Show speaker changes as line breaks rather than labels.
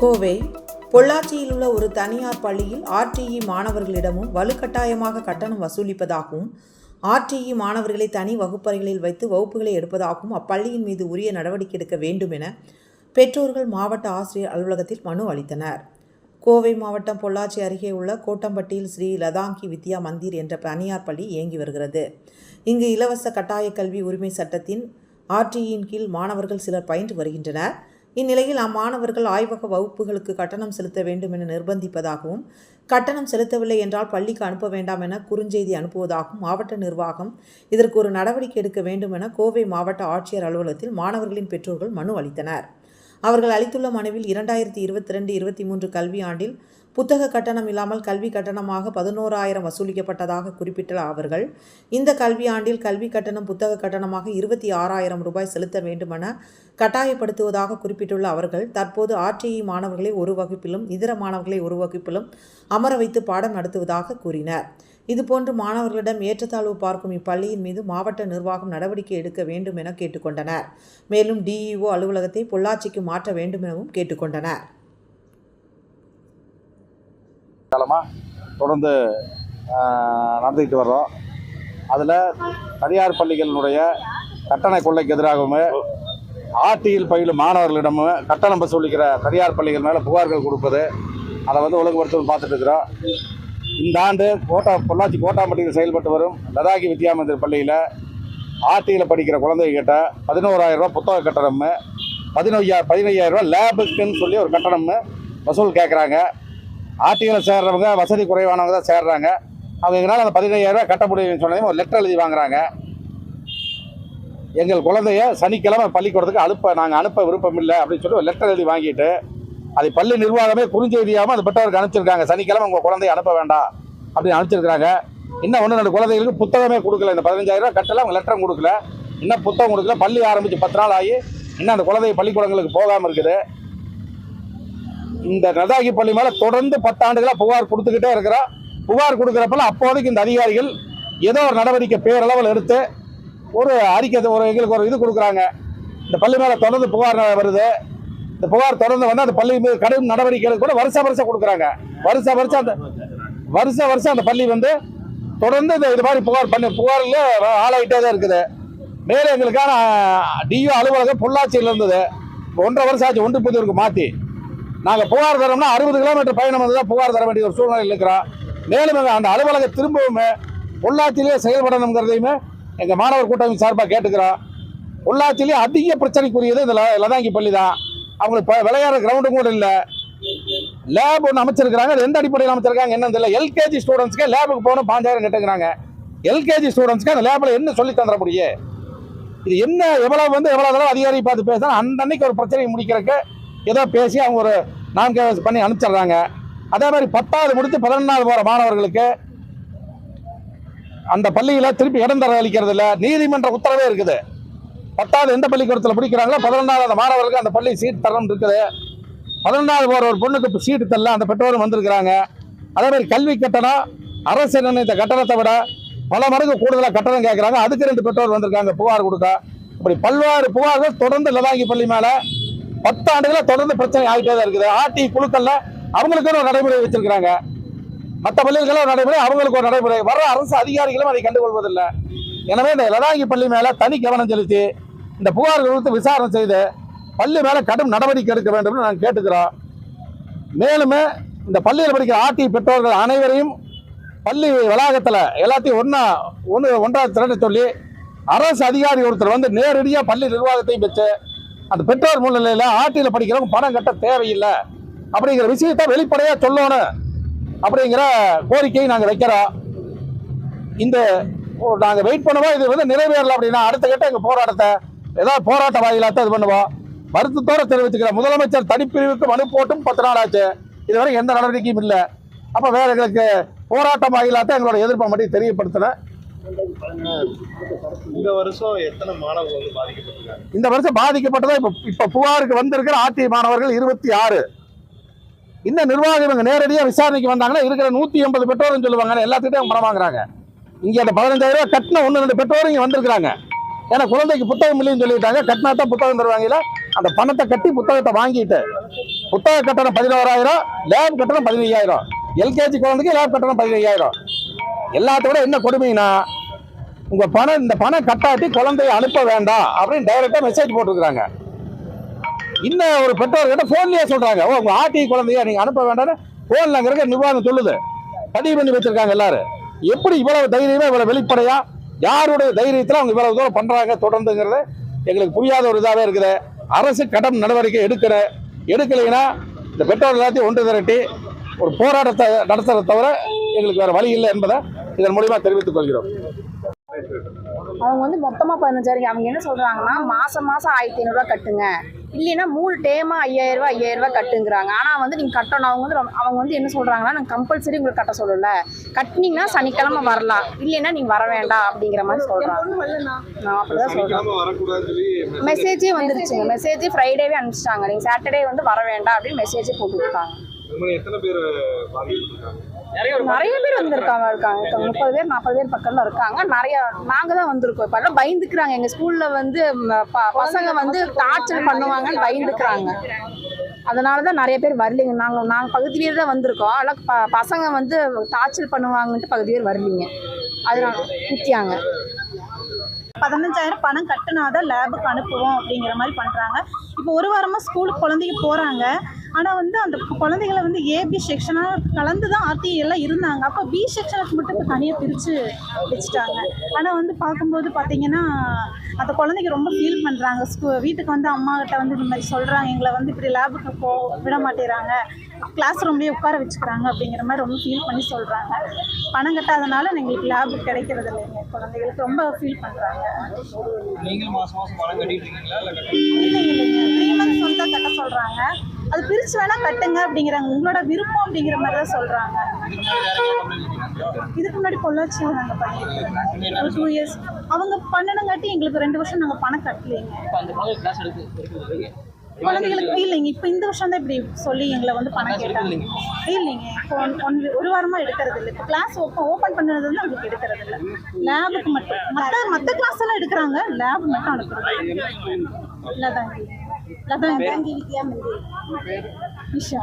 கோவை பொள்ளாச்சியில் உள்ள ஒரு தனியார் பள்ளியில் ஆர்டிஇ மாணவர்களிடமும் வலுக்கட்டாயமாக கட்டணம் வசூலிப்பதாகவும் ஆர்டிஇ மாணவர்களை தனி வகுப்பறைகளில் வைத்து வகுப்புகளை எடுப்பதாகவும் அப்பள்ளியின் மீது உரிய நடவடிக்கை எடுக்க வேண்டும் என பெற்றோர்கள் மாவட்ட ஆசிரியர் அலுவலகத்தில் மனு அளித்தனர். கோவை மாவட்டம் பொள்ளாச்சி அருகே உள்ள கோட்டம்பட்டியில் ஸ்ரீ லதாங்கி வித்யா மந்திர் என்ற தனியார் பள்ளி இயங்கி வருகிறது. இங்கு இலவச கட்டாய கல்வி உரிமை சட்டத்தின் ஆர்டிஇயின் கீழ் மாணவர்கள் சிலர் பயின்று வருகின்றனர். இந்நிலையில் அம்மாணவர்கள் ஆய்வக வகுப்புகளுக்கு கட்டணம் செலுத்த வேண்டும் என நிர்பந்திப்பதாகவும் கட்டணம் செலுத்தவில்லை என்றால் பள்ளிக்கு அனுப்ப வேண்டாம் என குறுஞ்செய்தி அனுப்புவதாகவும் மாவட்ட நிர்வாகம் இதற்கு ஒரு நடவடிக்கை எடுக்க வேண்டும் என கோவை மாவட்ட ஆட்சியர் அலுவலகத்தில் மாணவர்களின் பெற்றோர்கள் மனு அளித்தனர். அவர்கள் அளித்துள்ள மனுவில் 2022-23 கல்வியாண்டில் புத்தக கட்டணம் இல்லாமல் கல்வி கட்டணமாக 11,000 வசூலிக்கப்பட்டதாக குறிப்பிட்ட அவர்கள் இந்த கல்வியாண்டில் கல்வி கட்டணம் புத்தக கட்டணமாக 26,000 ரூபாய் செலுத்த வேண்டுமென கட்டாயப்படுத்துவதாக குறிப்பிட்டுள்ள அவர்கள் தற்போது ஆர்டிஇ மாணவர்களை ஒரு வகுப்பிலும் இதர மாணவர்களை ஒரு வகுப்பிலும் அமர வைத்து பாடம் நடத்துவதாக கூறினர். இதுபோன்று மாணவர்களிடம் ஏற்றத்தாழ்வு பார்க்கும் இப்பள்ளியின் மீது மாவட்ட நிர்வாகம் நடவடிக்கை எடுக்க வேண்டும் என கேட்டுக்கொண்டனர். மேலும் டிஇஓ அலுவலகத்தை பொள்ளாச்சிக்கு மாற்ற வேண்டும் எனவும் கேட்டுக்கொண்டனர்.
தொடர்ந்து நடந்துக்கிட்டு வர்றோம். அதில் தனியார் பள்ளிகளினுடைய கட்டண கொள்ளைக்கு எதிராகவும் ஆர்டியில் பயிலும் மாணவர்களிடமும் கட்டணம் வசூலிக்கிற தனியார் பள்ளிகள் மேலே புகார்கள் கொடுப்பது அதை ஒழுங்குபடுத்தவும் பார்த்துட்டு இருக்கிறோம். இந்த ஆண்டு பொள்ளாச்சி கோட்டாம்பட்டியில் செயல்பட்டு வரும் லதாங்கி வித்யா மந்திர் பள்ளியில் ஆர்டியில் படிக்கிற குழந்தைகிட்ட 11,000 ரூபா புத்தக கட்டணம், 15,000 ரூபா லேபுக்குன்னு சொல்லி ஒரு கட்டணம் வசூல் கேட்குறாங்க. ஆர்டியில் சேர்றவங்க வசதி குறைவானவங்க தான் சேர்றாங்க. அவங்க எங்களால் அந்த 15,000 ரூபா கட்ட முடியும்னு சொன்னதையும் ஒரு லெட்டர் எழுதி வாங்குறாங்க. எங்கள் குழந்தைய சனிக்கிழமை பள்ளிக்கூடத்துக்கு நாங்கள் அனுப்ப விருப்பம் இல்லை அப்படின்னு சொல்லி ஒரு லெட்டர் எழுதி வாங்கிட்டு அதை பள்ளி நிர்வாகமே குறிஞ்செய்தியாமல் அந்த பெற்றோருக்கு அனுப்பிச்சிருக்காங்க. சனிக்கிழமை உங்கள் குழந்தைய அனுப்ப வேண்டாம் அப்படின்னு அனுப்பிச்சிருக்காங்க. இன்னும் 1-2 குழந்தைகளுக்கு புத்தகமே கொடுக்கல. இந்த 15,000 ரூபா கட்டல, அவங்க லெட்டரும் கொடுக்கல, இன்னும் புத்தகம் கொடுக்கல. பள்ளி ஆரம்பித்து 10 நாள் ஆகி இன்னும் அந்த குழந்தை பள்ளிக்கூடங்களுக்கு போகாமல் இருக்குது. இந்த லதாங்கி பள்ளி மேலே தொடர்ந்து 10 ஆண்டுகளாக புகார் கொடுத்துக்கிட்டே இருக்கிறோம். புகார் கொடுக்குறப்பல அப்போதைக்கு இந்த அதிகாரிகள் ஏதோ ஒரு நடவடிக்கை பேரளவில் எடுத்து ஒரு அறிக்கை எங்களுக்கு ஒரு இது கொடுக்குறாங்க. இந்த பள்ளி மேலே தொடர்ந்து புகார் வருது. இந்த புகார் தொடர்ந்து வந்து அந்த பள்ளி மீது கடும் நடவடிக்கைகளுக்கு கூட வருஷம் கொடுக்குறாங்க. வருஷம் அந்த பள்ளி தொடர்ந்து இது மாதிரி புகாரில் ஆளாயிட்டே தான் இருக்குது. மேலும் எங்களுக்கான டிஓ அலுவலகம் பொள்ளாச்சியில் இருந்தது. 1.5 வருஷம் ஆச்சு ஒன்றுபுதூருக்கு மாற்றி. நாங்கள் புகார் தரோம்னா 60 கிலோமீட்டர் பயணம் வந்து தான் புகார் தர வேண்டிய ஒரு சூழ்நிலையில் இருக்கிறோம். மேலும் அந்த அலுவலகம் திரும்பவும் பொள்ளாச்சியிலேயே செயல்படணுங்கிறதையுமே எங்கள் மாணவர் கூட்டமைப்பு சார்பாக கேட்டுக்கிறோம். பொள்ளாச்சியிலேயே அதிக பிரச்சனைக்குரியது இந்த லதாங்கி பள்ளி தான். அவங்களுக்கு விளையாடுற கிரவுண்டும் கூட இல்லை. லேப் ஒன்று அமைச்சிருக்கிறாங்க. அது எந்த அடிப்படையில் அமைச்சிருக்காங்க என்னன்னு தெரியல. எல்கேஜி ஸ்டூடெண்ட்ஸ்க்கே லேபுக்கு போகணும் 5,000 கேட்டுக்கிறாங்க. எல்கேஜி ஸ்டூடெண்ட்ஸ்க்கு அந்த லேபில் என்ன சொல்லி தந்துட முடியும்? இது என்ன எவ்வளோ தடவை அதிகாரி பார்த்து பேசுனா அன்னைக்கு ஒரு பிரச்சனையை முடிக்கிறதுக்கு ஏதோ பேசி அவங்க ஒரு நான்கு பண்ணி அனுப்பிச்சிடுறாங்க. அதே மாதிரி 10வது முடித்து 11வது போகிற மாணவர்களுக்கு அந்த பள்ளியில் திருப்பி இடம் தர அளிக்கிறது இல்லை. நீதிமன்ற உத்தரவே இருக்குது. 10வது எந்த பள்ளிக்கூடத்தில் பிடிக்கிறாங்களோ 11வது அந்த மாணவர்களுக்கு அந்த பள்ளி சீட் தரம் இருக்குது. 11வது போகிற ஒரு பொண்ணுக்கு சீட்டு தரல, அந்த பெற்றோரும் வந்திருக்கிறாங்க. அதே மாதிரி கல்வி கட்டணம் அரசு நிர்ணயித்த கட்டணத்தை விட பல மடங்கு கூடுதலாக கட்டணம் கேட்குறாங்க. அதுக்கு 2 பெற்றோர் வந்திருக்காங்க புகார் கொடுக்க. இப்படி பல்வேறு புகார்கள் தொடர்ந்து லதாங்கி பள்ளி மேலே 10 ஆண்டுகளாக தொடர்ந்து பிரச்சனை ஆகிட்டே தான் இருக்குது. ஆர்டி குழுக்கள்ல அவங்களுக்கு ஒரு நடைமுறை வச்சிருக்கிறாங்க. மற்ற பள்ளிகளுக்கு ஒரு நடைமுறை, அவங்களுக்கு ஒரு நடைமுறை. வர அரசு அதிகாரிகளும் அதை கண்டுகொள்வதில்லை. எனவே இந்த லதாங்கி பள்ளி மேலே தனி கவனம் செலுத்தி இந்த புகார்கள் குறித்து விசாரணை செய்து பள்ளி மேலே கடும் நடவடிக்கை எடுக்க வேண்டும் என்று நாங்கள் கேட்டுக்கிறோம். மேலுமே இந்த பள்ளியில் படிக்கிற ஆர்டி பெற்றோர்கள் அனைவரையும் பள்ளி வளாகத்தில் எல்லாத்தையும் ஒன்றா திரட்ட சொல்லி அரசு அதிகாரி ஒருத்தர் நேரடியாக பள்ளி நிர்வாகத்தையும் பெற்று அந்த பெற்றோர் முன்னிலையில் ஆர்டியில் படிக்கிறவங்க பணம் கட்ட தேவையில்லை அப்படிங்கிற விஷயத்தை வெளிப்படையாக சொல்லணும் அப்படிங்கிற கோரிக்கையை நாங்கள் வைக்கிறோம். இந்த நாங்கள் வெயிட் பண்ணுவோம். இது நிறைவேறல அப்படின்னா அடுத்த கட்ட எங்கள் போராட்டத்தை ஏதாவது போராட்ட வாயிலாக இது பண்ணுவோம். வருத்தத்தோடு தெரிவிச்சுக்கிறோம். முதலமைச்சர் தனிப்பிரிவுக்கு மனு போட்டும் 10 நாள் ஆச்சு. இதுவரை எந்த நடவடிக்கையும் இல்லை. அப்போ வேற எங்களுக்கு போராட்டம் வாயிலாக எங்களோட எதிர்ப்பை மட்டும் தெரியப்படுத்தினேன்.
இந்த வருஷம் எத்தனை மாணவர்கள் பாதிக்கப்பட்டிருக்காங்க?
இந்த வருஷம் பாதிக்கப்பட்டதா இப்ப புகாருக்கு வந்திருக்கிற ஆர்டி மாணவர்கள் 26. இந்த நிர்வாகம் இவங்க நேரடியாக விசாரணைக்கு வந்தாங்கன்னா இருக்கிற 180 பெற்றோர்னு சொல்லுவாங்க. எல்லாத்துக்கிட்டையும் பணம் வாங்குறாங்க. இங்கே அந்த 15,000 ரூபாய் கட்டின 1-2 பெற்றோரும் இங்கே வந்திருக்கிறாங்க. ஏன்னா குழந்தைக்கு புத்தகம் இல்லைன்னு சொல்லிட்டாங்க. கட்டினா தான் புத்தகம் தருவாங்க. அந்த பணத்தை கட்டி புத்தகத்தை வாங்கிட்டு புத்தக கட்டணம் 11,000, லேப் கட்டணம் 15,000. எல்கேஜி குழந்தைக்கு லேப் கட்டணம் 15,000. எல்லாத்தோட என்ன கொடுமைனா, உங்க பணம் இந்த பணம் கட்டாட்டி குழந்தைய அனுப்ப வேண்டாம் அப்படின்னு டைரக்டா மெசேஜ் போட்டுருக்காங்க. இன்னும் ஒரு பெற்றோர்கிட்ட போன்லயே சொல்றாங்க, ஓ உங்க ஆர்டி குழந்தைய நீங்க அனுப்ப வேண்டாம்னு போன்ல அங்க நிர்வாகம் சொல்லுது. பதிவு பண்ணி வச்சிருக்காங்க எல்லாரும். எப்படி இவ்வளவு தைரியமா இவ்வளவு வெளிப்படையா யாருடைய தைரியத்துல அவங்க இவ்வளவு தூரம் பண்றாங்க தொடர்ந்துங்கிறது எங்களுக்கு புரியாத ஒரு இதாவே இருக்குது. அரசு கடும் நடவடிக்கை எடுக்கலைன்னா இந்த பெற்றோர் எல்லாத்தையும் ஒன்று திரட்டி ஒரு போராட்டத்தை நடத்துறதை தவிர எங்களுக்கு வேற வழி இல்லை என்பதை இதன் மூலியமா தெரிவித்துக் கொள்கிறோம்.
அவங்க வந்து மொத்தமாக 15,000. அவங்க என்ன சொல்கிறாங்கன்னா மாதம் 1,500 கட்டுங்க, இல்லைன்னா 3 டேமா 5,000 கட்டுங்கிறாங்க. ஆனால் வந்து நீங்கள் கட்டணும். அவங்க வந்து என்ன சொல்கிறாங்கன்னா, நாங்கள் கம்பல்சரி உங்களுக்கு கட்ட சொல்லலை, கட்டினீங்கன்னா சனிக்கிழமை வரலாம், இல்லைன்னா நீங்கள் வர வேண்டாம் அப்படிங்கிற மாதிரி சொல்கிறாங்க. நான் அப்படிதான் சொல்கிறேன். மெசேஜே வந்துருச்சுங்க. மெசேஜே ஃப்ரைடேவே அனுப்பிச்சிட்டாங்க, நீங்கள் சாட்டர்டே வந்து வர வேண்டாம் அப்படின்னு மெசேஜே போட்டுவிட்டாங்க. நிறைய பேர் வந்திருக்காங்க. 30 பேர் 40 பேர் பக்கம்ல இருக்காங்க. நிறைய நாங்க தான் வந்திருக்கோம். இப்ப எல்லாம் பயந்துக்கிறாங்க. எங்க ஸ்கூல்ல வந்து பசங்க வந்து டார்ச்சர் பண்ணுவாங்கன்னு பயந்துக்கிறாங்க. அதனாலதான் நிறைய பேர் வரலைங்க. நாங்க பகுதி பேர் தான் வந்திருக்கோம். எல்லாம் பசங்க வந்து டார்ச்சர் பண்ணுவாங்கன்ட்டு பகுதி பேர் வரலீங்க. அதனால குத்தியாங்க.
15,000 பணம் கட்டினாதான் லேபுக்கு அனுப்புவோம் அப்படிங்கிற மாதிரி பண்ணுறாங்க. இப்போ ஒரு வாரமாக ஸ்கூலுக்கு குழந்தைங்க போகிறாங்க. ஆனால் வந்து அந்த குழந்தைகளை வந்து ஏபி செக்ஷனாக கலந்து தான் ஆர்டி எல்லாம் இருந்தாங்க. அப்போ பி செக்ஷனுக்கு மட்டும் இப்போ தனியாக பிரித்து வச்சுட்டாங்க. ஆனால் வந்து பார்க்கும்போது பார்த்தீங்கன்னா அந்த குழந்தைங்க ரொம்ப ஃபீல் பண்ணுறாங்க. வீட்டுக்கு வந்து அம்மாக்கிட்ட வந்து இந்த மாதிரி சொல்கிறாங்க, எங்களை வந்து இப்படி லேபுக்கு விட மாட்டேறாங்க, கிளாஸ் ரூம்லேயே உட்கார வச்சுக்கிறாங்க அப்படிங்கிற மாதிரி ரொம்ப ஃபீல் பண்ணி சொல்கிறாங்க. பணம் கட்டாதனால எங்களுக்கு லேபு கிடைக்கிறது இல்லைங்க. குழந்தைகளுக்கு ரொம்ப ஃபீல் பண்ணுறாங்க.
நீங்களும் மாசம் பணம் கட்டிட்டு இருக்கீங்களா?
இல்லைங்க 3 months வந்து தான் கட்ட சொல்கிறாங்க. அது பிரித்து வேணால் கட்டுங்க அப்படிங்கிறாங்க. உங்களோட விருப்பம் அப்படிங்கிற மாதிரி தான் சொல்கிறாங்க. இதுக்கு முன்னாடி பொள்ளாச்சியில் நாங்கள் பண்ணியிருக்கோம் ஒரு 2 years. அவங்க பண்ணணுங்காட்டி எங்களுக்கு 2 வருஷம் நாங்கள் பணம் கட்டலைங்க. குழந்தைகளுக்கு இல்லைங்க. இப்போ இந்த வருஷம் தான் இப்படி சொல்லி எங்களை வந்து பணம் கேட்டாங்க. இல்லைங்க, இப்போ ஒரு வாரமாக எடுக்கிறது இல்லை. இப்போ கிளாஸ் ஓப்பன் பண்ணது வந்து அவங்களுக்கு எடுக்கிறது இல்லை. லேபுக்கு மட்டும் மற்ற கிளாஸ் எல்லாம் எடுக்கிறாங்க. லேபு மட்டும் அனுப்புறது. லதாங்கி வித்யா மந்திரி நிஷா.